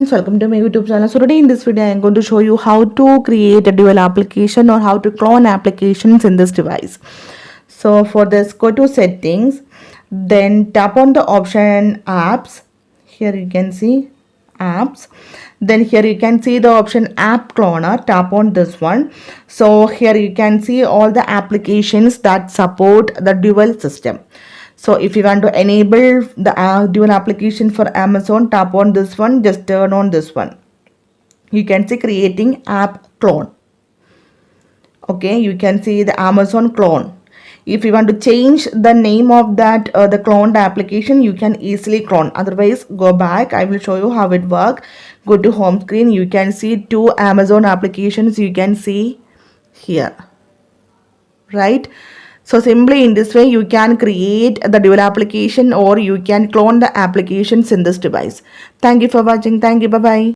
Welcome to my YouTube channel. So today in this video I am going to show you how to create a dual application or how to clone applications in this device. So for this, go to settings, then tap on the option apps. Here you can see apps. Then here you can see the option app cloner. Tap on this one. So here you can see all the applications that support the dual system. So if you want to enable the dual application for Amazon, tap on this one, just turn on this one. You can see creating app clone. Okay, you can see the Amazon clone. If you want to change the name of that the cloned application, you can easily clone. Otherwise, go back. I will show you how it works. Go to home screen. You can see two Amazon applications. You can see here, right? So simply in this way you can create the dual application or you can clone the applications in this device. Thank you for watching. Thank you. Bye bye.